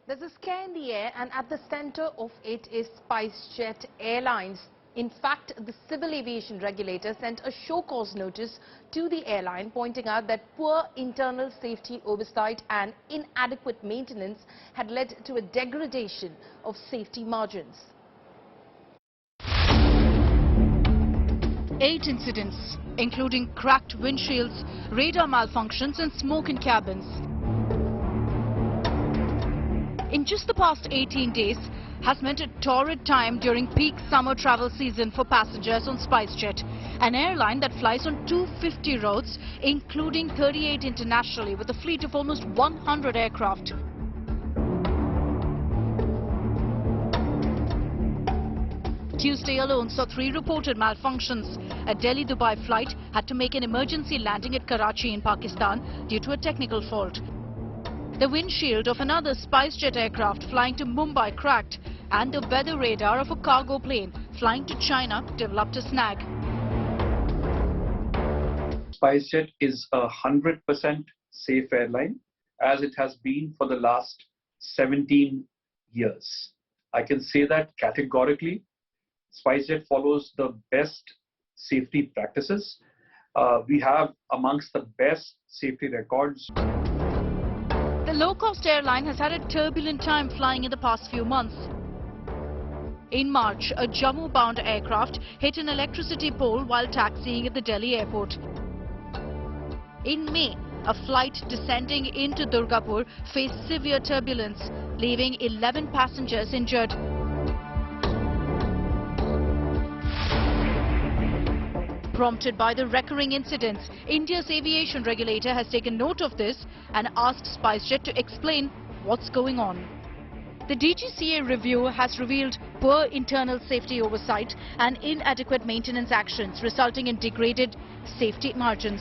There's a scare in the air, and at the center of it is SpiceJet Airlines. In fact, the civil aviation regulator sent a show cause notice to the airline pointing out that poor internal safety oversight and inadequate maintenance had led to a degradation of safety margins. 8 incidents, including cracked windshields, radar malfunctions and smoke in cabins. In just the past 18 days, has meant a torrid time during peak summer travel season for passengers on SpiceJet, an airline that flies on 250 routes, including 38 internationally, with a fleet of almost 100 aircraft. Tuesday alone saw 3 reported malfunctions. A Delhi-Dubai flight had to make an emergency landing at Karachi in Pakistan due to a technical fault. The windshield of another SpiceJet aircraft flying to Mumbai cracked, and the weather radar of a cargo plane flying to China developed a snag. SpiceJet is a 100% safe airline, as it has been for the last 17 years. I can say that categorically. SpiceJet follows the best safety practices. We have amongst the best safety records. The low-cost airline has had a turbulent time flying in the past few months. In March, a Jammu-bound aircraft hit an electricity pole while taxiing at the Delhi airport. In May, a flight descending into Durgapur faced severe turbulence, leaving 11 passengers injured. Prompted by the recurring incidents, India's aviation regulator has taken note of this and asked SpiceJet to explain what's going on. The DGCA review has revealed poor internal safety oversight and inadequate maintenance actions, resulting in degraded safety margins.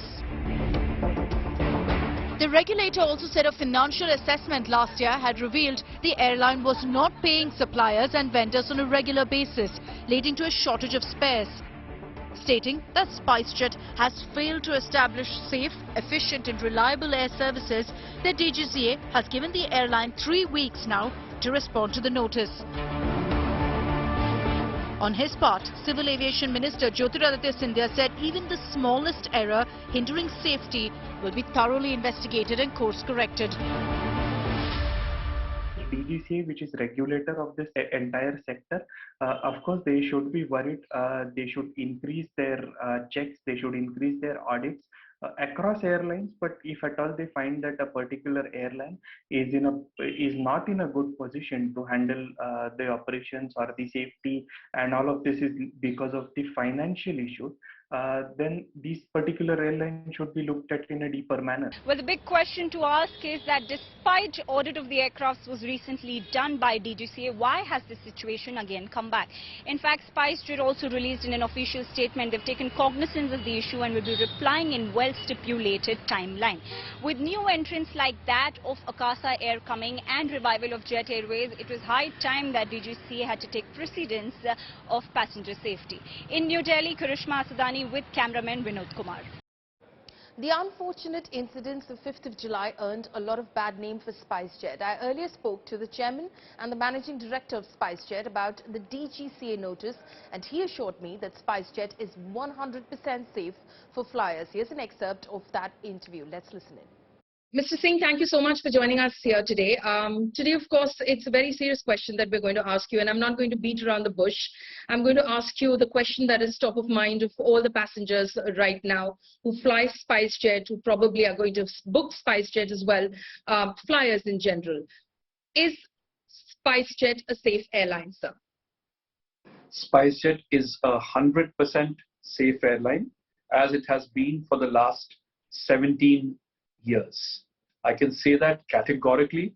The regulator also said a financial assessment last year had revealed the airline was not paying suppliers and vendors on a regular basis, leading to a shortage of spares. Stating that SpiceJet has failed to establish safe, efficient and reliable air services, the DGCA has given the airline 3 weeks now to respond to the notice. On his part, Civil Aviation Minister Jyotiraditya Scindia said even the smallest error hindering safety will be thoroughly investigated and course corrected. DGCA, which is regulator of this entire sector, of course they should be worried. They should increase their checks, they should increase their audits across airlines. But if at all they find that a particular airline is not in a good position to handle the operations or the safety, and all of this is because of the financial issue, then these particular airlines should be looked at in a deeper manner. Well, the big question to ask is that despite audit of the aircraft was recently done by DGCA, why has this situation again come back? In fact, SpiceJet also released in an official statement they've taken cognizance of the issue and will be replying in well-stipulated timeline. With new entrants like that of Akasa Air coming and revival of Jet Airways, it was high time that DGCA had to take precedence of passenger safety. In New Delhi, Karishma Asadani with cameraman Vinod Kumar. The unfortunate incidents of 5th of July earned a lot of bad name for SpiceJet. I earlier spoke to the chairman and the managing director of SpiceJet about the DGCA notice, and he assured me that SpiceJet is 100% safe for flyers. Here's an excerpt of that interview. Let's listen in. Mr. Singh, thank you so much for joining us here today. Today, of course, it's a very serious question that we're going to ask you, and I'm not going to beat around the bush. I'm going to ask you the question that is top of mind of all the passengers right now who fly SpiceJet, who probably are going to book SpiceJet as well, flyers in general. Is SpiceJet a safe airline, sir? SpiceJet is a 100% safe airline, as it has been for the last 17 years. I can say that categorically.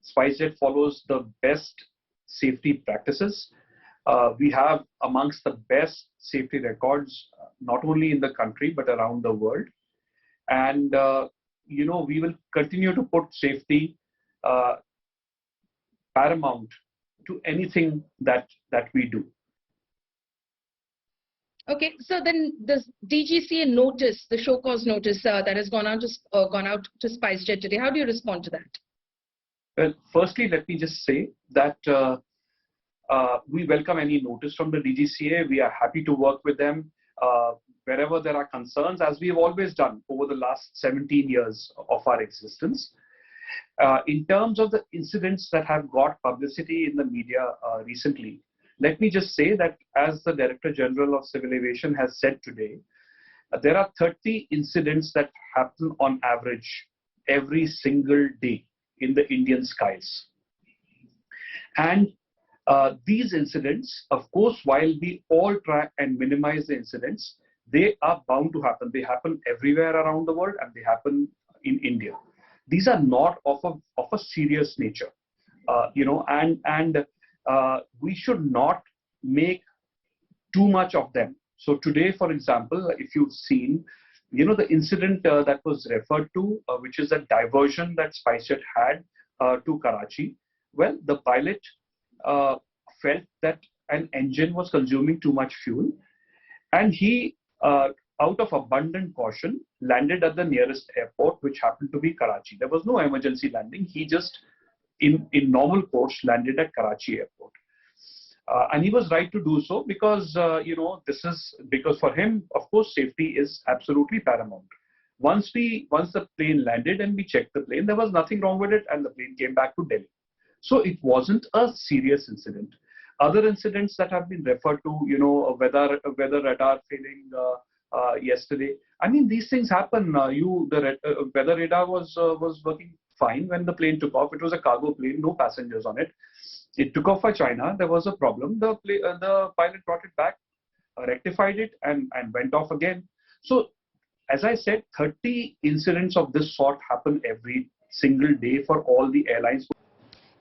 SpiceJet follows the best safety practices. We have amongst the best safety records, not only in the country but around the world. And we will continue to put safety paramount to anything that we do. Okay, so then the DGCA notice, the show cause notice that has gone out to SpiceJet today, how do you respond to that? Well, firstly, let me just say that we welcome any notice from the DGCA. We are happy to work with them wherever there are concerns, as we've always done over the last 17 years of our existence. In terms of the incidents that have got publicity in the media recently, let me just say that as the Director General of Civil Aviation has said today, there are 30 incidents that happen on average every single day in the Indian skies. And these incidents, of course, while we all try and minimize the incidents, they are bound to happen. They happen everywhere around the world, and they happen in India. These are not of a serious nature, and we should not make too much of them. So today, for example, if you've seen, the incident that was referred to, which is a diversion that SpiceJet had to Karachi. Well, the pilot felt that an engine was consuming too much fuel, and he, out of abundant caution, landed at the nearest airport, which happened to be Karachi. There was no emergency landing. He just, in normal course, landed at Karachi airport. And he was right to do so because, this is because for him, of course, safety is absolutely paramount. Once the plane landed and we checked the plane, there was nothing wrong with it, and the plane came back to Delhi. So it wasn't a serious incident. Other incidents that have been referred to, a weather radar failing yesterday. I mean, these things happen. The weather radar was working fine when the plane took off. It was a cargo plane, no passengers on it. It took off for China. There was a problem. The pilot brought it back, rectified it, and went off again. So, as I said, 30 incidents of this sort happen every single day for all the airlines.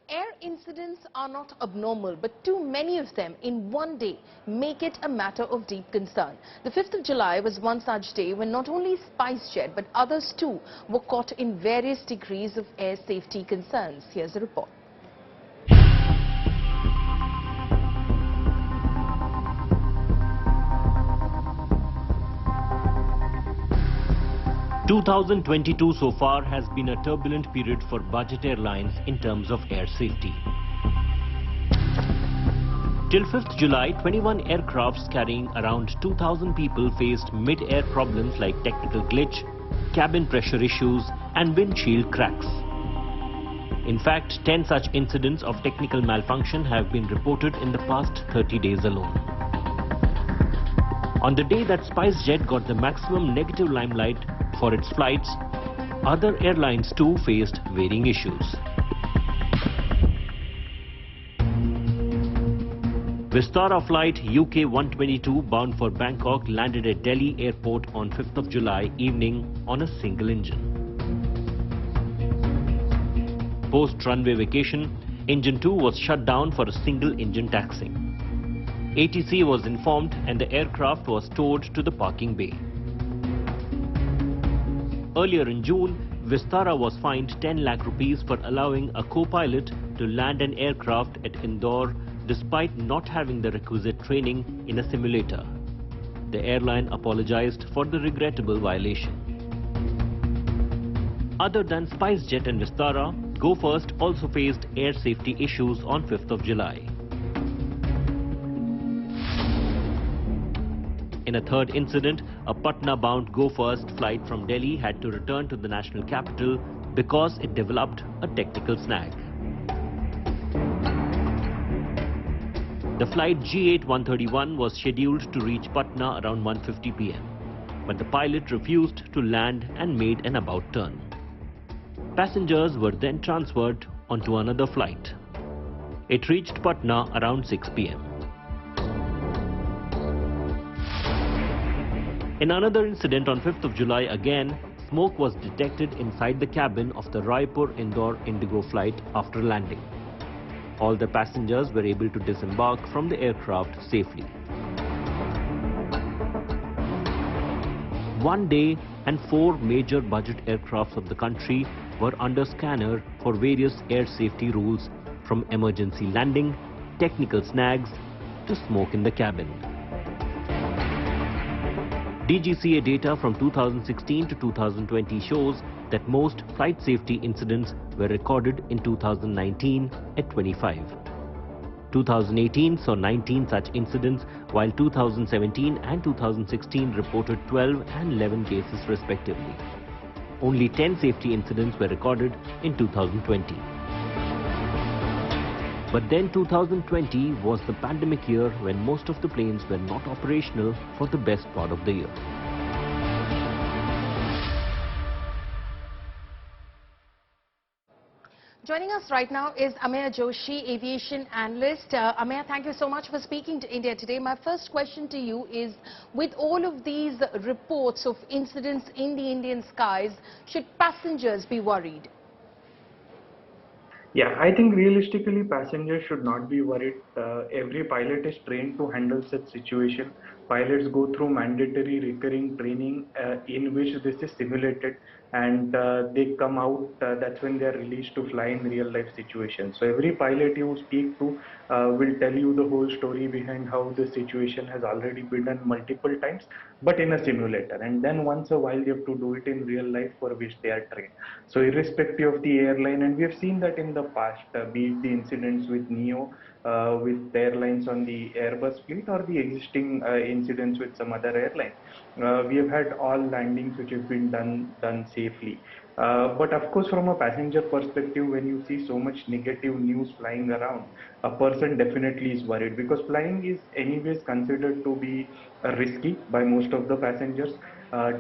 Air incidents are not abnormal, but too many of them in one day make it a matter of deep concern. The 5th of July was one such day when not only SpiceJet but others too were caught in various degrees of air safety concerns. Here's a report. 2022 so far has been a turbulent period for budget airlines in terms of air safety. Till 5th July, 21 aircrafts carrying around 2,000 people faced mid-air problems like technical glitch, cabin pressure issues and windshield cracks. In fact, 10 such incidents of technical malfunction have been reported in the past 30 days alone. On the day that SpiceJet got the maximum negative limelight for its flights, other airlines too faced varying issues. Vistara flight UK 122 bound for Bangkok landed at Delhi airport on 5th of July evening on a single engine. Post-runway vacation, engine 2 was shut down for a single engine taxing. ATC was informed and the aircraft was towed to the parking bay. Earlier in June, Vistara was fined 10 lakh rupees for allowing a co-pilot to land an aircraft at Indore despite not having the requisite training in a simulator. The airline apologized for the regrettable violation. Other than SpiceJet and Vistara, Go First also faced air safety issues on 5th of July. In a third incident, a Patna-bound Go First flight from Delhi had to return to the national capital because it developed a technical snag. The flight G8-131 was scheduled to reach Patna around 1:50 p.m. but the pilot refused to land and made an about turn. Passengers were then transferred onto another flight. It reached Patna around 6 p.m. In another incident on 5th of July again, smoke was detected inside the cabin of the Raipur-Indore Indigo flight after landing. All the passengers were able to disembark from the aircraft safely. One day and 4 major budget aircrafts of the country were under scanner for various air safety rules, from emergency landing, technical snags to smoke in the cabin. DGCA data from 2016 to 2020 shows that most flight safety incidents were recorded in 2019 at 25. 2018 saw 19 such incidents, while 2017 and 2016 reported 12 and 11 cases respectively. Only 10 safety incidents were recorded in 2020. But then 2020 was the pandemic year when most of the planes were not operational for the best part of the year. Joining us right now is Ameya Joshi, aviation analyst. Ameya, thank you so much for speaking to India Today. My first question to you is, with all of these reports of incidents in the Indian skies, should passengers be worried? Yeah, I think realistically passengers should not be worried. Every pilot is trained to handle such situation. Pilots go through mandatory recurring training in which this is simulated, and they come out, that's when they are released to fly in real life situations. So every pilot you speak to will tell you the whole story behind how the situation has already been done multiple times, but in a simulator, and then once a while you have to do it in real life for which they are trained. So irrespective of the airline, and we have seen that in the past, be it the incidents with NEO, with airlines on the Airbus fleet, or the existing incidents with some other airline. We have had all landings which have been done safely. But of course, from a passenger perspective, when you see so much negative news flying around, a person definitely is worried, because flying is anyways considered to be risky by most of the passengers.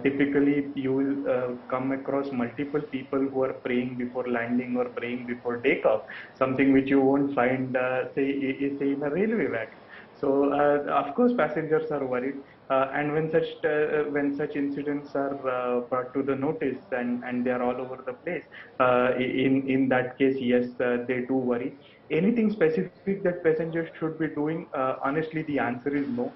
Typically, you will come across multiple people who are praying before landing or praying before takeoff, something which you won't find, say in a railway wagon. So, of course, passengers are worried, and when such incidents are brought to the notice, and they are all over the place, in that case, yes, they do worry. Anything specific that passengers should be doing? Honestly, the answer is no.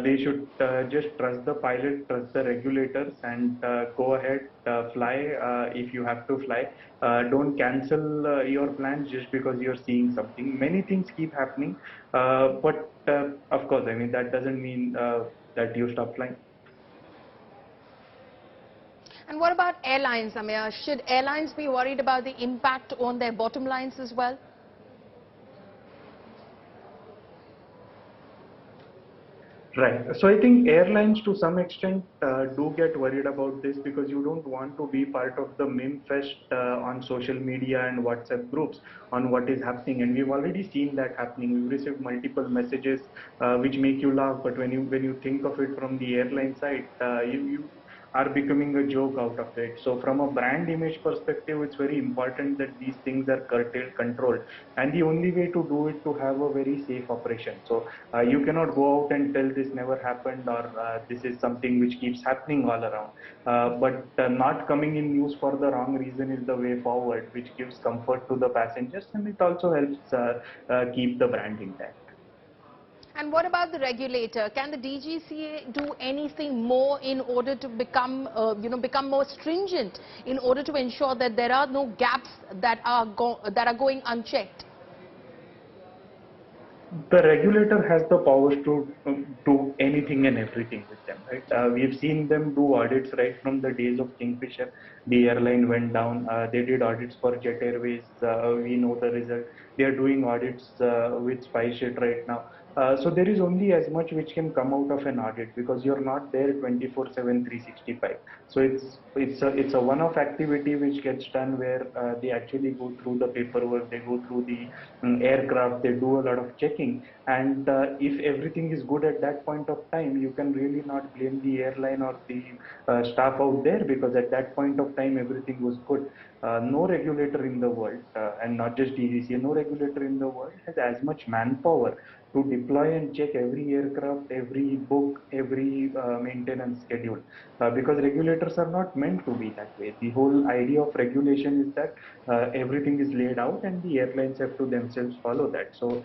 They should just trust the pilot, trust the regulators, and go ahead, fly if you have to fly. Don't cancel your plans just because you're seeing something. Many things keep happening, but of course, I mean, that doesn't mean that you stop flying. And what about airlines, Ameya? Should airlines be worried about the impact on their bottom lines as well? Right. So I think airlines to some extent do get worried about this, because you don't want to be part of the meme fest on social media and WhatsApp groups on what is happening. And we've already seen that happening. We've received multiple messages which make you laugh, but when you think of it from the airline side, you are becoming a joke out of it. So from a brand image perspective, it's very important that these things are curtailed, controlled, and the only way to do it to have a very safe operation. So you cannot go out and tell this never happened, or this is something which keeps happening all around. But not coming in news for the wrong reason is the way forward, which gives comfort to the passengers, and it also helps keep the brand intact. And what about the regulator? Can the DGCA do anything more in order to become more stringent, in order to ensure that there are no gaps that are going unchecked? The regulator has the powers to do anything and everything with them, right? We've seen them do audits right from the days of Kingfisher. The airline went down. They did audits for Jet Airways. We know the result. They are doing audits with SpiceJet right now. So there is only as much which can come out of an audit, because you're not there 24/7, 365. So it's a one-off activity which gets done, where they actually go through the paperwork, they go through the aircraft, they do a lot of checking, and if everything is good at that point of time, you can really not blame the airline or the staff out there, because at that point of time everything was good. No regulator in the world, and not just DGCA, no regulator in the world has as much manpower to deploy and check every aircraft, every book, every maintenance schedule, because regulators are not meant to be that way. The whole idea of regulation is that everything is laid out, and the airlines have to themselves follow that. So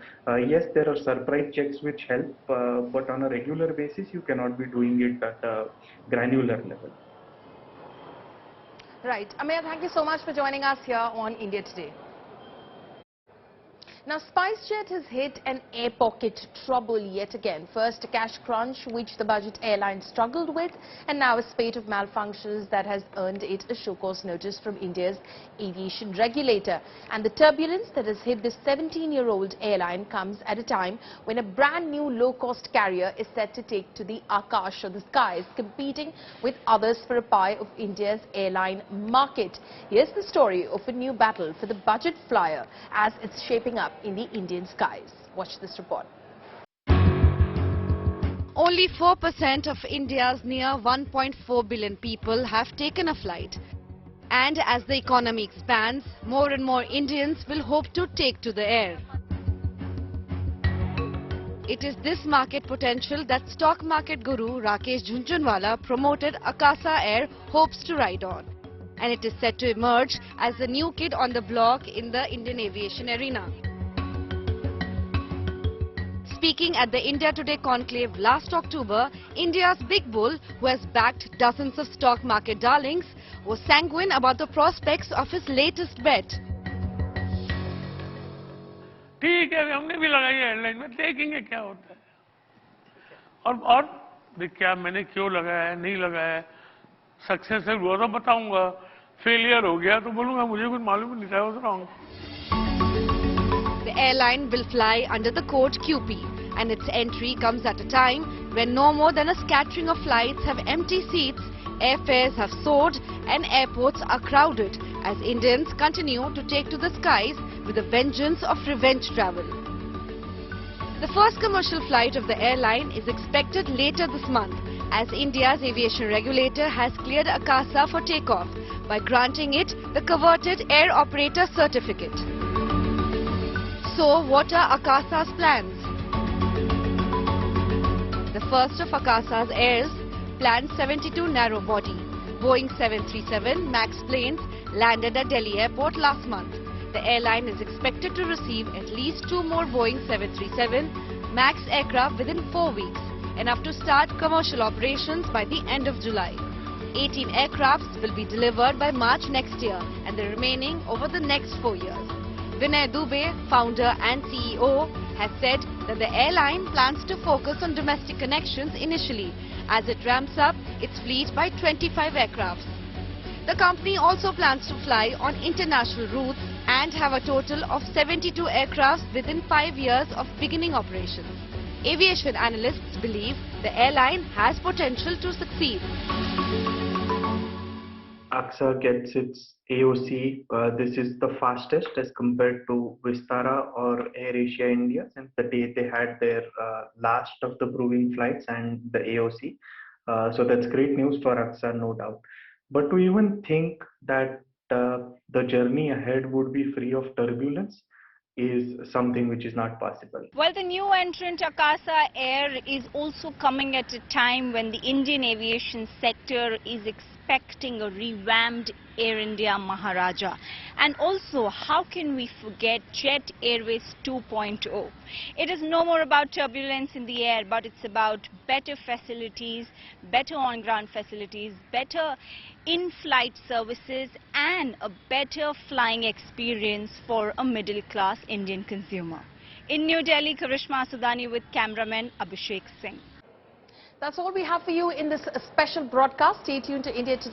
yes, there are surprise checks which help, but on a regular basis you cannot be doing it at a granular level. Right. Ameya, thank you so much for joining us here on India Today. Now, SpiceJet has hit an air pocket trouble yet again. First, a cash crunch, which the budget airline struggled with, and now a spate of malfunctions that has earned it a showcause notice from India's aviation regulator. And the turbulence that has hit this 17-year-old airline comes at a time when a brand new low-cost carrier is set to take to the Akash, or the skies, competing with others for a pie of India's airline market. Here's the story of a new battle for the budget flyer as it's shaping up in the Indian skies. Watch this report. Only 4% of India's near 1.4 billion people have taken a flight. And as the economy expands, more and more Indians will hope to take to the air. It is this market potential that stock market guru Rakesh Jhunjhunwala promoted Akasa Air hopes to ride on. And it is set to emerge as the new kid on the block in the Indian aviation arena. Speaking at the India Today conclave last October, India's big bull, who has backed dozens of stock market darlings, was sanguine about the prospects of his latest bet. ठीक है, हमने भी लगाई है airline में, देखेंगे क्या होता है। और क्या मैंने क्यों लगाया है, नहीं लगाया है, सक्सेसफुल हुआ तो बताऊंगा, फेलियर हो गया तो बोलूंगा मुझे कुछ मालूम नहीं था, was wrong. The airline will fly under the code QP, and its entry comes at a time when no more than a scattering of flights have empty seats, airfares have soared, and airports are crowded as Indians continue to take to the skies with a vengeance of revenge travel. The first commercial flight of the airline is expected later this month, as India's aviation regulator has cleared Akasa for takeoff by granting it the coveted Air Operator Certificate. So, what are Akasa's plans? The first of Akasa's Air's planned 72 narrow-body Boeing 737 MAX planes landed at Delhi Airport last month. The airline is expected to receive at least 2 more Boeing 737 MAX aircraft within 4 weeks, enough to start commercial operations by the end of July. 18 aircrafts will be delivered by March next year and the remaining over the next 4 years. Vinay Dubey, founder and CEO, has said that the airline plans to focus on domestic connections initially as it ramps up its fleet by 25 aircrafts. The company also plans to fly on international routes and have a total of 72 aircrafts within 5 years of beginning operations. Aviation analysts believe the airline has potential to succeed. AXA gets its AOC. This is the fastest as compared to Vistara or AirAsia India since the day they had their last of the proving flights and the AOC. So that's great news for AXA, no doubt. But to even think that the journey ahead would be free of turbulence is something which is not possible. Well, the new entrant Akasa Air is also coming at a time when the Indian aviation sector is expecting a revamped Air India Maharaja. And also, how can we forget Jet Airways 2.0? It is no more about turbulence in the air, but it's about better facilities, better on-ground facilities, better in-flight services and a better flying experience for a middle-class Indian consumer. In New Delhi, Karishma Sudani with cameraman Abhishek Singh. That's all we have for you in this special broadcast. Stay tuned to India Today.